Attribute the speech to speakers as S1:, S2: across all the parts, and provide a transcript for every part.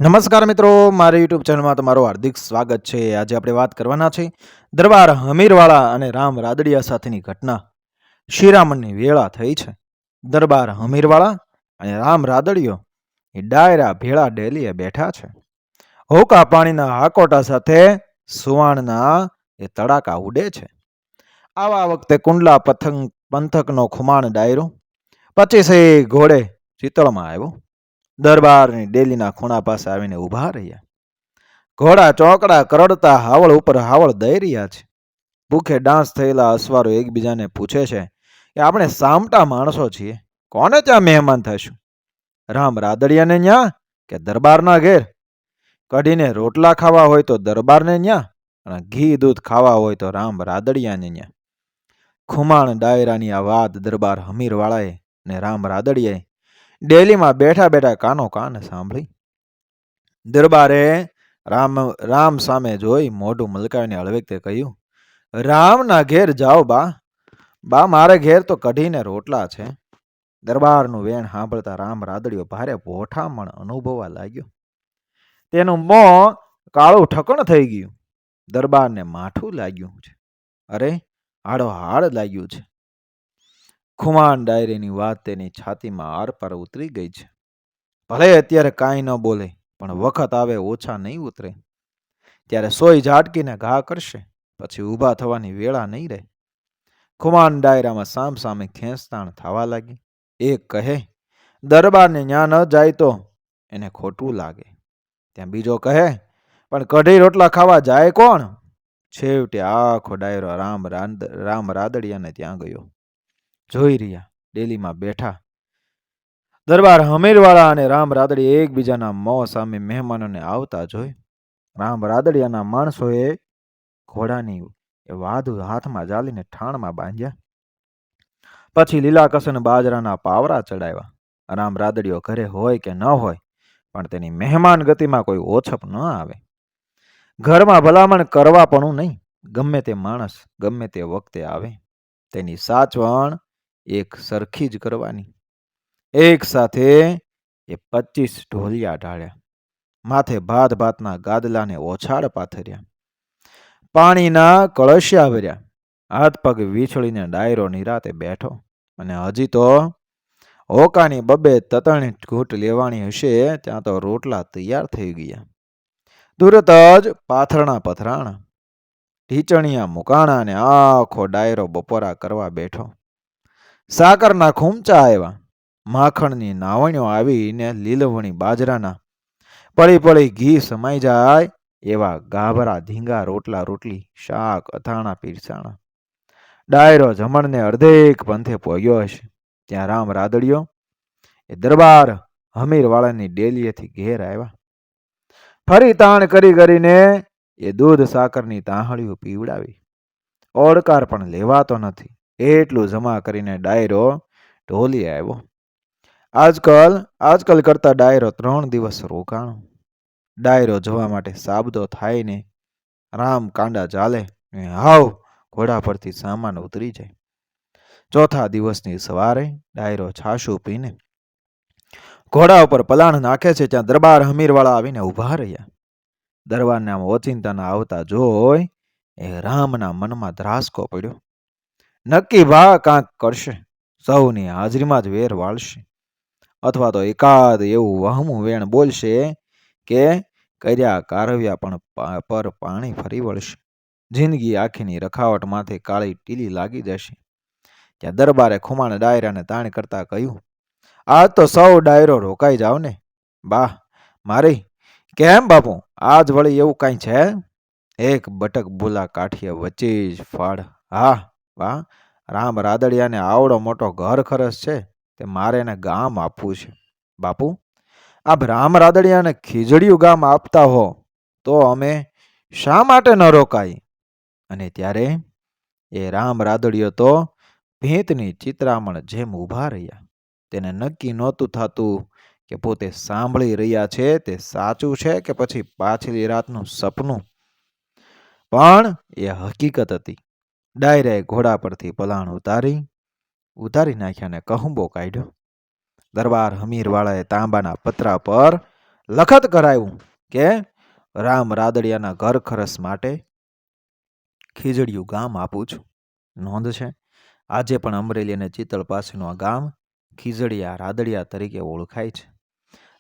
S1: નમસ્કાર મિત્રો, મારી યુટ્યુબ ચેનલમાં તમારું હાર્દિક સ્વાગત છે। આજે આપણે વાત કરવાના છે દરબાર હમીરવાળા અને રામ રાદડિયા સાથેની ઘટના। શિરામણની વેળા થઈ છે। દરબાર હમીરવાળા અને રામ રાદડિયો એ ડાયરા ભેળા ડેલીએ બેઠા છે। હોકા પાણીના હાકોટા સાથે સુવાણના એ તડાકા ઉડે છે। આવા વખતે કુંડલા પંથકનો ખુમાણ ડાયરો 25 ઘોડે ચિતળમાં આવ્યો। દરબારની ડેલીના ખૂણા પાસે આવીને ઊભા રહ્યા। ઘોડા ચોકડા કરડતા હાવળ ઉપર હાવળ દઈ રહ્યા છે। ભૂખે ડાંસ થયેલા અસવારો એકબીજાને પૂછે છે કે આપણે સામટા માણસો છીએ, કોને ત્યાં મહેમાન થઈશું? રામ રાદડિયાને ન્યા કે દરબારના ઘેર? કઢીને રોટલા ખાવા હોય તો દરબારને ન્યા, અને ઘી દૂધ ખાવા હોય તો રામ રાદડિયાને ન્યા। ખુમાણ ડાયરાની આ વાત દરબાર હમીરવાળાએ ને રામ રાદડિયાએ ડેલીમાં બેઠા બેઠા કાનો કાન સાંભળી। દરબારે રામ સામે જોઈ મોઢું મલકાવીને હળવેકતે કહ્યું, રામના ઘેર જાઓ બા મારે ઘેર તો કઢીને રોટલા છે। દરબારનું વેણ સાંભળતા રામ રાદડિયો ભારે ભોઠામણ અનુભવવા લાગ્યો। તેનું મોં કાળું ઠકણ થઈ ગયું। દરબારને માઠું લાગ્યું છે, અરે હાડો હાડ લાગ્યું છે। ખુમાણ ડાયરીની વાત તેની છાતીમાં આરપાર ઉતરી ગઈ છે। ભલે અત્યારે કાંઈ ન બોલે, પણ વખત આવે ઓછા નહીં ઉતરે ત્યારે સોય ઝાટકીને ઘા કરશે, પછી ઊભા થવાની વેળા નહીં રહે। ખુમાણ ડાયરામાં સામ સામે ખેંચતાણ થવા લાગી। એક કહે દરબારને ન્યા ન જાય તો એને ખોટું લાગે, ત્યાં બીજો કહે પણ કઢી રોટલા ખાવા જાય કોણ? છેવટે આખો ડાયરો રામ રાદડિયાને ત્યાં ગયો। જોઈ રહ્યા ડેલીમાં બેઠા દરબાર હમીરવાળા અને રામ રાદડિયા એકબીજાના મોં સામે મહેમાનોને આવતા જોઈ રામ રાદડિયાના માણસોએ ઘોડાની વાધુ હાથમાં જાલીને ઠાણમાં બાંધ્યા। પછી લીલા કસન બાજરાના પાવરા ચડાવ્યા। રામ રાદડિયો ઘરે હોય કે ન હોય, પણ તેની મહેમાન ગતિમાં કોઈ ઓછપ ન આવે। ઘરમાં ભલામણ કરવા પણ નહીં, ગમે તે માણસ ગમે તે વખતે આવે તેની સાચવણ એક સરખી જ કરવાની। એક સાથે એ 25 ઢોલિયા ઢાળ્યા। માથે ભાત ભાતના ગાદલાને ઓછાડ પાથર્યા। પાણીના કળશિયા ભર્યા। હાથ પગ વીછળીને ડાયરો નિરાતે બેઠો, અને હજી તો હોકાની બબે તતણી ઘૂંટ લેવાની હશે ત્યાં તો રોટલા તૈયાર થઈ ગયા। તુરત જ પાથરણા પથરાણા, ઢીચણિયા મુકાણા અને આખો ડાયરો બપોરા કરવા બેઠો। સાકરના ખૂમચા આવ્યા, માખણની નાવણીઓ આવીને લીલવણી બાજરાના પળી પળી ઘી સમાઈ જાય એવા ગાભરા ધીંગા રોટલા રોટલી શાક અથાણા પીરસાણા। ડાયરો જમણને અડધેક પંથે પહોંચ્યો હશે ત્યાં રામ રાદડિયો એ દરબાર હમીરવાળાની ડેલીએથી ઘેર આવ્યા। ફરી તાણ કરી કરીને એ દૂધ સાકરની તાહળીઓ પીવડાવી। ઓડકાર પણ લેવાતો નથી એટલું જમા કરીને ડાયરો ઢોલી આવ્યો। આજકાલ કરતા ડાયરો 3 દિવસ રોકાણો। ડાયરો જવા માટે સાબદો થાય ને રામ કાંડા ચાલે ને હાવ ઘોડા પરથી સામાન ઉતરી જાય। ચોથા દિવસની સવારે ડાયરો છાશું પીને ઘોડા ઉપર પલાણ નાખે છે ત્યાં દરબાર હમીરવાળા આવીને ઊભા રહ્યા। દરબારને આમ ઓચિંતાના આવતા જોઈ એ રામના મનમાં ધ્રાસકો પડ્યો। નક્કી કાંક કરશે, સૌની હાજરીમાં જ વેર વાળશે, અથવા તો એકાદ એવું વહમું વેણ બોલશે કે કર્યા કારવ્યા પણ પર પાણી ફરી વળશે। જિંદગી આખીની રખાવટ માથે કાળી ટીલી લાગી જશે। ત્યાં દરબારે ખુમાણ ડાયરાને તાણ કરતા કહ્યું, આજ તો સૌ ડાયરો રોકાઈ જાવ ને બા મારી? કેમ બાપુ, આજ વળી એવું કાંઈ છે? એક બટક ભૂલા કાઠીએ વચ્ચે જ ફાળ, હા બા, રામ રાદડિયાને આવડો મોટો ઘર ખરસ છે તે મારે એને ગામ આપવું છે બાપુ। આપ રામ રાદડિયાને ખીજડીયું ગામ આપતા હો તો અમે શા માટે ન રોકાઈ? અને ત્યારે એ રામ રાદડિયો તો ભીંતની ચિત્રામણ જેમ ઊભા રહ્યા। તેને નક્કી નહોતું થતું કે પોતે સાંભળી રહ્યા છે તે સાચું છે કે પછી પાછલી રાતનું સપનું, પણ એ હકીકત હતી। ડાયરાએ ઘોડા પરથી પલાણ ઉતારી નાખ્યા ને કહુંબો કાઢ્યો। દરબાર હમીરવાળાએ તાંબાના પતરા પર લખત કરાયું કે રામ રાદડિયાના ઘર ખરસ માટે ખીજડીયું ગામ આપું છું. નોંધ છે, આજે પણ અમરેલી અને ચિત્તલ પાસેનું આ ગામ ખીજડીયા રાદડિયા તરીકે ઓળખાય છે.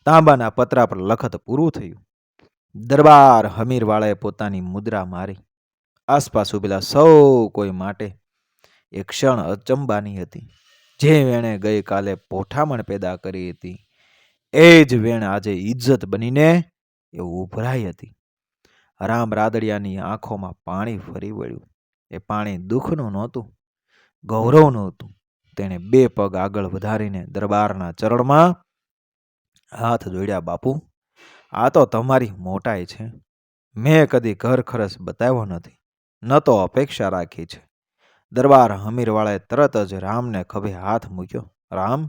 S1: તાંબાના પતરા પર લખત પૂરું થયું. દરબાર હમીરવાળાએ પોતાની મુદ્રા મારી. આસપાસ ઉભેલા સૌ કોઈ માટે એક ક્ષણ અચંબાની હતી. જે વેણે ગઈકાલે પોઠામણ પેદા કરી હતી એ જ વેણ આજે ઇજ્જત બનીને એ ઉભરાઈ હતી. રામ રાદડિયાની આંખોમાં પાણી ફરી વળ્યું. એ પાણી દુઃખનું નહોતું, ગૌરવનું હતું. તેણે બે પગ આગળ વધારીને દરબારના ચરણમાં હાથ જોડ્યા. બાપુ, આ તો તમારી મોટાઈ છે. મેં કદી ઘર ખરસ બતાવ્યો નથી, ન તો અપેક્ષા રાખી છે. દરબાર હમીરવાળાએ તરત જ રામને ખભે હાથ મૂક્યો. રામ,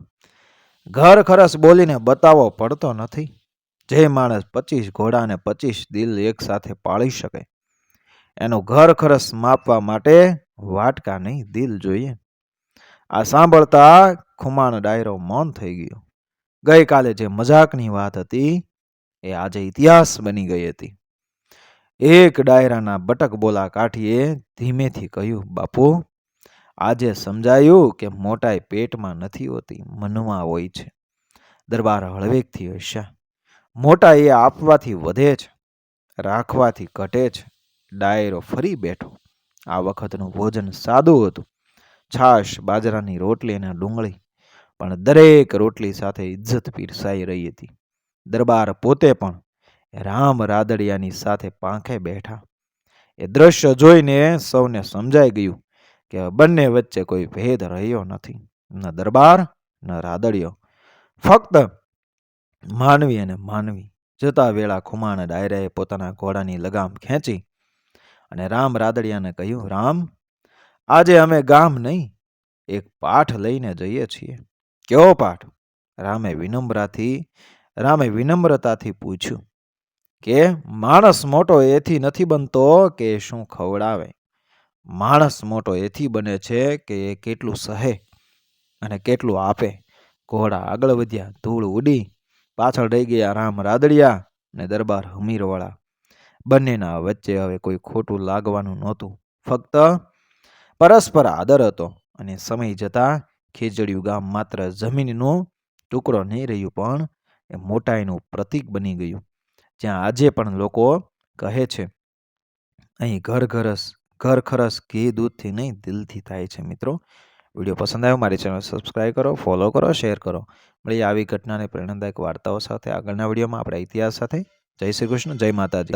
S1: ઘર ખરસ બોલીને બતાવવો પડતો નથી. જે માણસ 25 ઘોડા અને 25 દિલ એક સાથે પાળી શકે એનું ઘર ખરસ માપવા માટે વાટકા નહીં, દિલ જોઈએ. આ સાંભળતા ખુમાણ ડાયરો મૌન થઈ ગયો. ગઈકાલે જે મજાકની વાત હતી એ આજે ઇતિહાસ બની ગઈ હતી. એક ડાયરાના બટક બોલા કાઠીએ ધીમેથી કહ્યું, બાપુ, આજે સમજાયું કે મોટાઈ પેટમાં નથી હોતી, મનમાં હોય છે. દરબાર હળવેકથી હસ્યા. મોટાઈ એ આપવાથી વધે છે, રાખવાથી ઘટે છે. ડાયરો ફરી બેઠો. આ વખતનું ભોજન સાદું હતું. છાશ, બાજરાની રોટલી અને ડુંગળી, પણ દરેક રોટલી સાથે ઇજ્જત પીરસાઈ રહી હતી. દરબાર પોતે પણ રામ રાદડિયાની સાથે પાંખે બેઠા. એ દ્રશ્ય જોઈને સૌને સમજાઈ ગયું કે બંને વચ્ચે કોઈ ભેદ રહ્યો નથી. ન દરબાર ન રાદડિયો, ફક્ત માનવી અને માનવી. જતા વેળા ખુમાણ ડાયરાએ પોતાના ઘોડાની લગામ ખેંચી અને રામ રાદડિયાને કહ્યું, રામ, આજે અમે ગામ નહીં, એક પાઠ લઈને જઈએ છીએ. કેવો પાઠ? રામે વિનમ્રતાથી પૂછ્યું કે માણસ મોટો એથી નથી બનતો કે એ શું ખવડાવે. માણસ મોટો એથી બને છે કે એ કેટલું સહે અને કેટલું આપે. ઘોડા આગળ વધ્યા. ધૂળ ઉડી. પાછળ રહી ગયા રામ રાદડિયા અને દરબાર હમીરવાળા. બંનેના વચ્ચે હવે કોઈ ખોટું લાગવાનું નહોતું. ફક્ત પરસ્પર આદર હતો. અને સમય જતાં ખીજડીયું ગામ માત્ર જમીનનો ટુકડો નહીં રહ્યું, પણ એ મોટાઈનું પ્રતીક બની ગયું. જ્યાં આજે પણ લોકો કહે છે, અહીં ઘર ખરસ ઘી દૂધથી નહીં, દિલથી થાય છે. મિત્રો, વિડીયો પસંદ આવ્યો મારી ચેનલ સબસ્ક્રાઈબ કરો, ફોલો કરો, શેર કરો. મળીએ આવી ઘટનાને પ્રેરણાદાયક વાર્તાઓ સાથે આગળના વિડીયોમાં આપણા ઇતિહાસ સાથે. જય શ્રી કૃષ્ણ, જય માતાજી.